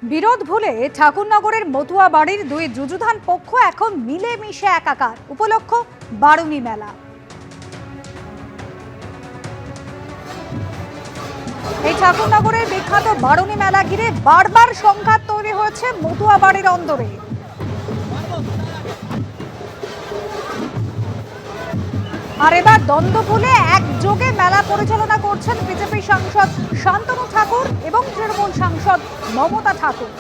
বিরোধ ভুলে ঠাকুরনগরের মতুয়া বাড়ির দুই যুযুধান পক্ষ এখন মিলেমিশে একাকার। উপলক্ষ বারুণী মেলা। এই ঠাকুরনগরের বিখ্যাত বারুণী মেলা ঘিরে বারবার সংঘাত তৈরি হয়েছে মতুয়া বাড়ির অন্দরে। আর এবার দ্বন্দ্ব ভুলে একযোগে মেলা পরিচালনা করছেন বিজেপি সাংসদ শান্তনু ঠাকুর এবং তৃণমূল সাংসদ মমতা ঠাকুর।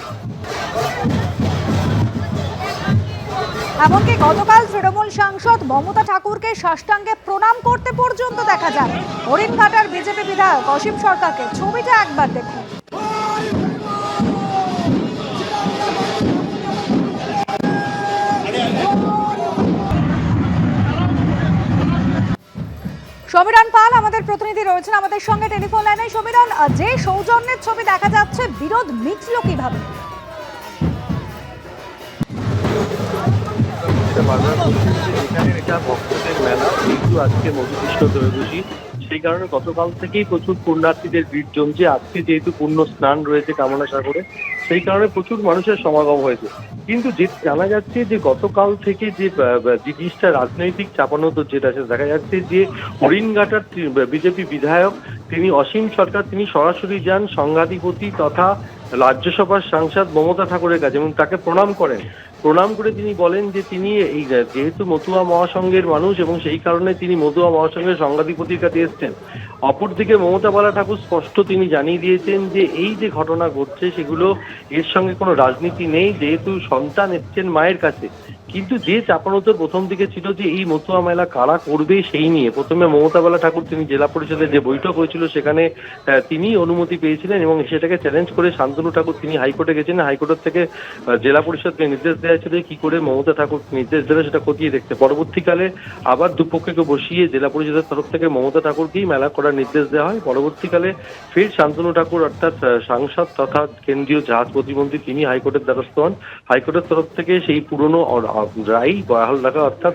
এমনকি গতকাল তৃণমূল সাংসদ মমতা ঠাকুরকে সাষ্টাঙ্গে প্রণাম করতে পর্যন্ত দেখা যায়। হরিণঘাটার বিজেপি বিধায়ক অসীম সরকারকে ছবিটা একবার দেখুন। সমীরণ পাল আমাদের প্রতিনিধি রয়েছেন আমাদের সঙ্গে টেলিফোন লাইনে। সমীরণ, যে সৌজন্যের ছবি দেখা যাচ্ছে, বিরোধ মিটল কিভাবে? এখানে এটা ভক্তদের মেলা, কিন্তু আজকে মধুকৃষ্ণ ত্রয়োদশী, সেই কারণে গতকাল থেকেই প্রচুর পুণ্যার্থীদের ভিড় জমছে। আজকে যেহেতু পুণ্য স্নান রয়েছে কামনা সাগরে, সেই কারণে প্রচুর মানুষের সমাগম হয়েছে। কিন্তু যে জানা যাচ্ছে যে গতকাল থেকে যে জিনিসটা রাজনৈতিক চাপানোতর যেটা দেখা যাচ্ছে যে হরিণঘাটার বিজেপি বিধায়ক তিনি অসীম সরকার তিনি সরাসরি যান সংঘাধিপতি তথা রাজ্যসভার সাংসদ মমতা ঠাকুরের কাছে এবং তাকে প্রণাম করেন। প্রণাম করে তিনি বলেন যে তিনি এই যেহেতু মতুয়া মহাসংঘের মানুষ এবং সেই কারণে তিনি মতুয়া মহাসংঘের সংঘাধিপতির কাছে এসছেন। অপরদিকে মমতা বালা ঠাকুর স্পষ্ট তিনি জানিয়ে দিয়েছেন যে এই যে ঘটনা ঘটছে সেগুলো এর সঙ্গে কোনো রাজনীতি নেই, যেহেতু সন্তান এসছেন মায়ের কাছে। কিন্তু যে চাপানোতর প্রথম দিকে ছিল যে এই মতুয়া মেলা কারা করবে সেই নিয়ে প্রথমে মমতা বালা ঠাকুর তিনি জেলা পরিষদের যে বৈঠক হয়েছিল সেখানে তিনি অনুমতি পেয়েছিলেন এবং সেটাকে চ্যালেঞ্জ করে শান্তনু ঠাকুর তিনি হাইকোর্টে গেছেন। হাইকোর্টের থেকে জেলা পরিষদকে নির্দেশ দেওয়া ছিল কি করে মমতা ঠাকুর নির্দেশ দেবে সেটা খতিয়ে দেখতে। পরবর্তীকালে আবার দুপক্ষকে বসিয়ে জেলা পরিষদের তরফ থেকে মমতা ঠাকুরকেই মেলা করার নির্দেশ দেওয়া হয়। পরবর্তীকালে ফের শান্তনু ঠাকুর অর্থাৎ সাংসদ তথা কেন্দ্রীয় জাহাজ প্রতিমন্ত্রী তিনি হাইকোর্টের দ্বারস্থ হন। হাইকোর্টের তরফ থেকে সেই পুরনো রায় বহাল রাখা অর্থাৎ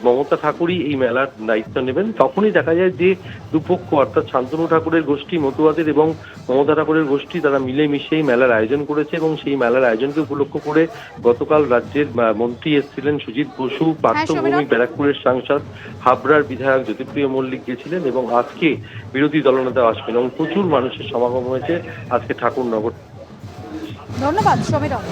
মমতা ঠাকুরই এই মেলার দায়িত্ব নেবেন। তখনই দেখা যায় যে দুপক্ষ অর্থাৎ শান্তনু ঠাকুরের গোষ্ঠী মতুয়াদের এবং মমতা ঠাকুরের গোষ্ঠী তারা মিলেমিশেই মেলার আয়োজন করেছে এবং সেই মেলার আয়োজনকে উপলক্ষ করে গতকাল রাজ্যের মন্ত্রী এসেছিলেন সুজিত বসু, পার্শ্বভূমি ব্যারাকপুরের সাংসদ হাবড়ার বিধায়ক জ্যোতিপ্রিয় মল্লিক গেছিলেন এবং আজকে বিরোধী দলনেতা আসবেন এবং প্রচুর মানুষের সমাগম হয়েছে আজকে ঠাকুরনগর। ধন্যবাদ সমীরণ।